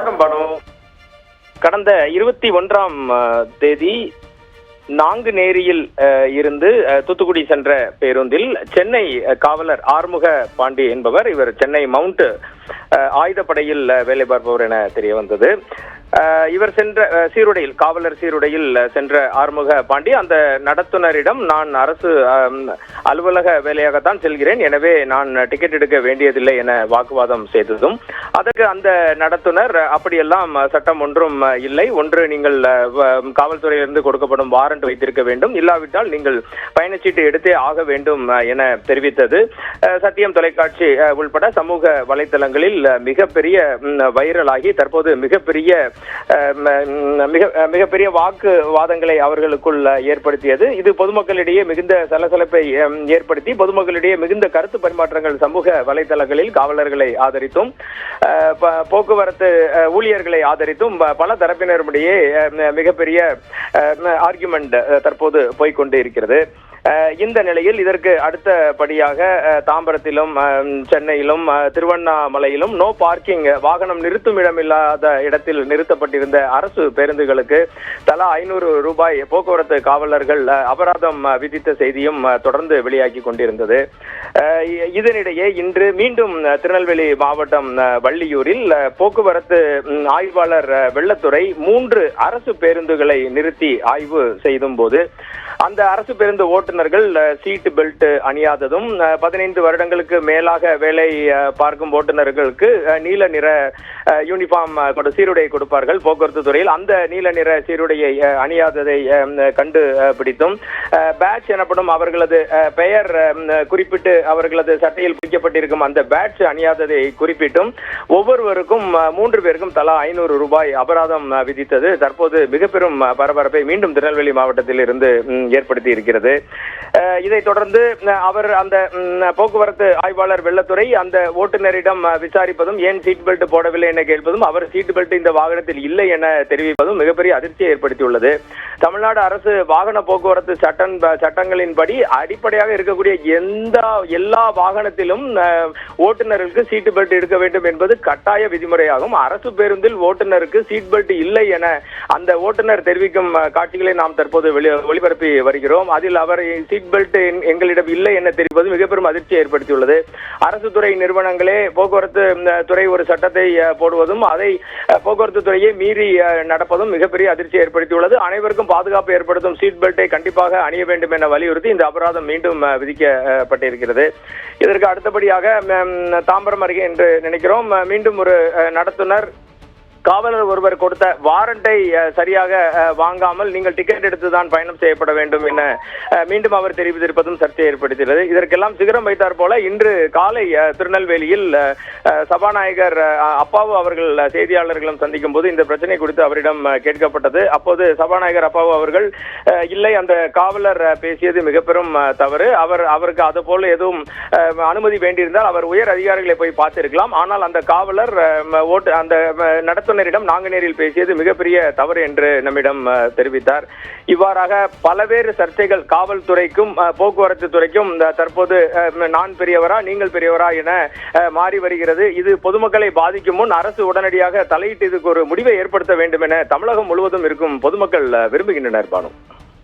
நமஸ்காரம் பானு. கடந்த 21ஆம் தேதி நாங்குநேரியில் இருந்து தூத்துக்குடி சென்ற பேருந்தில் சென்னை காவலர் ஆறுமுக பாண்டி என்பவர், இவர் சென்னை மவுண்ட் ஆயுதப்படையில் வேலை பார்ப்பவர் என தெரிய வந்தது. இவர் சென்ற சீருடையில், காவலர் சீருடையில் சென்ற ஆறுமுக பாண்டி அந்த நடத்துனரிடம், நான் அரசு அலுவலக வேலையாகத்தான் செல்கிறேன், எனவே நான் டிக்கெட் எடுக்க வேண்டியதில்லை என வாக்குவாதம் செய்ததும், அதற்கு அந்த நடத்துனர், அப்படியெல்லாம் சட்டம் ஒன்றும் இல்லை, ஒன்று நீங்கள் காவல்துறையிலிருந்து கொடுக்கப்படும் வாரண்ட் வைத்திருக்க வேண்டும், இல்லாவிட்டால் நீங்கள் பயணச்சீட்டு எடுத்தே ஆக வேண்டும் என தெரிவித்தது. சத்தியம் தொலைக்காட்சி உள்பட சமூக வலைதளங்களில் மிகப்பெரிய வைரலாகி தற்போது மிகப்பெரிய வாக்குவாதங்களை அவர்களுக்குள் ஏற்படுத்தியது. இது பொதுமக்களிடையே மிகுந்த சலசலப்பை ஏற்படுத்தி பொதுமக்களிடையே மிகுந்த கருத்து பரிமாற்றங்கள் சமூக வலைதளங்களில் காவலர்களை ஆதரித்தும் போக்குவரத்து ஊழியர்களை ஆதரித்தும் பல தரப்பினருடைய மிகப்பெரிய ஆர்குமெண்ட் தற்போது போய்கொண்டு இருக்கிறது. இந்த நிலையில் இதற்கு அடுத்தபடியாக தாம்பரத்திலும் சென்னையிலும் திருவண்ணாமலையிலும் நோ பார்க்கிங், வாகனம் நிறுத்தும் இடமில்லாத இடத்தில் நிறுத்தப்பட்டிருந்த அரசு பேருந்துகளுக்கு தலா 500 ரூபாய் போக்குவரத்து காவலர்கள் அபராதம் விதித்த செய்தியும் தொடர்ந்து வெளியாகி கொண்டிருந்தது. இதனிடையே இன்று மீண்டும் திருநெல்வேலி மாவட்டம் வள்ளியூரில் போக்குவரத்து ஆய்வாளர் வெள்ளத்துறை 3 அரசு பேருந்துகளை நிறுத்தி ஆய்வு செய்தும் போது அந்த அரசு பேருந்து ஓட்டுநர்கள் சீட் பெல்ட் அணியாததும், 15 வருடங்களுக்கு மேலாக வேலை பார்க்கும் ஓட்டுநர்களுக்கு நீல நிற யூனிஃபார்ம் சீருடை கொடுப்பார்கள் போக்குவரத்து துறையில், அந்த நீல நிற சீருடையை அணியாததை கண்டு பிடித்தும், பேட்ச் எனப்படும் அவர்களது பெயர் குறிப்பிட்டு அவர்களது சட்டையில் பிடிக்கப்பட்டிருக்கும் அந்த பேட்ச் அணியாததை குறிப்பிட்டும் ஒவ்வொருவருக்கும் 3 பேருக்கும் தலா 500 ரூபாய் அபராதம் விதித்தது தற்போது மிக பெரும் பரபரப்பை மீண்டும் திருநெல்வேலி மாவட்டத்தில் இருந்து ஏற்படுத்தி இருக்கிறது. இதைத் தொடர்ந்து அவர் அந்த போக்குவரத்து ஆய்வாளர் வெள்ளத்துறை அந்த ஓட்டுநரிடம் விசாரிப்பதும், ஏன் சீட் பெல்ட் போடவில்லை என கேட்பதும், அவர் சீட் பெல்ட் இந்த வாகனத்தில் இல்லை என தெரிவிப்பதும் மிகப்பெரிய அதிர்ச்சியை ஏற்படுத்தியுள்ளது. தமிழ்நாடு அரசு வாகன போக்குவரத்து சட்டங்களின்படி அடிப்படையாக இருக்கக்கூடிய எல்லா வாகனத்திலும் ஓட்டுநருக்கு சீட் பெல்ட் எடுக்க வேண்டும் என்பது கட்டாய விதிமுறையாகும். அரசு பேருந்தில் ஓட்டுநருக்கு சீட் பெல்ட் இல்லை என அந்த ஓட்டுநர் தெரிவிக்கும் காட்சிகளை நாம் தற்போது ஒளிபரப்பி வருகிறோம். அதில் அவர் சீட் பெல்ட் எங்களிடம் இல்லை என தெரிவிப்பது மிக பெரும் அதிர்ச்சியை ஏற்படுத்தியுள்ளது. அரசு துறை நிறுவனங்களே போக்குவரத்து துறை ஒரு சட்டத்தை போடுவதும் அதை போக்குவரத்து துறையை மீறி நடப்பதும் மிகப்பெரிய அதிர்ச்சியை ஏற்படுத்தியுள்ளது. அனைவருக்கும் பாதுகாப்பு ஏற்படுத்தும் சீட் பெல்ட்டை கண்டிப்பாக அணிய வேண்டும் என வலியுறுத்தி இந்த அபராதம் மீண்டும் விதிக்கப்பட்டிருக்கிறது. இதற்கு அடுத்தபடியாக தாம்பரம் அருகே என்று நினைக்கிறோம், மீண்டும் ஒரு நடத்துனர் காவலர் ஒருவர் கொடுத்த வாரண்டை சரியாக வாங்காமல் நீங்கள் டிக்கெட் எடுத்துதான் பயணம் செய்யப்பட வேண்டும் என மீண்டும் அவர் தெரிவித்திருப்பதும் சர்ச்சை ஏற்படுத்தியது. இதற்கெல்லாம் சிகரம் வைத்தார் போல இன்று காலை திருநெல்வேலியில் சபாநாயகர் அப்பாவு அவர்கள் செய்தியாளர்களும் சந்திக்கும் போது இந்த பிரச்சனை குறித்து அவரிடம் கேட்கப்பட்டது. அப்போது சபாநாயகர் அப்பாவு அவர்கள், இல்லை, அந்த காவலர் பேசியது மிக பெரும் தவறு, அவருக்கு அது போல எதுவும் அனுமதி வேண்டியிருந்தால் அவர் உயர் அதிகாரிகளை போய் பார்த்திருக்கலாம், ஆனால் அந்த காவலர் அந்த நடத்துனரிடம் நாங்குநேரியில் பேசியது மிகப்பெரிய தவறு என்று நம்மிடம் தெரிவித்தார். இவ்வாறாக பல்வேறு சர்ச்சைகள் காவல்துறைக்கும் போக்குவரத்து துறைக்கும் தற்போது நான் பெரியவரா நீங்கள் பெரியவரா என மாறி வருகிறது. இது பொதுமக்களை பாதிக்கும் முன் அரசு உடனடியாக தலையிட்டு இதுக்கு ஒரு முடிவை ஏற்படுத்த வேண்டும் என தமிழகம் முழுவதும் இருக்கும் பொதுமக்கள் விரும்புகின்றனர். பானு.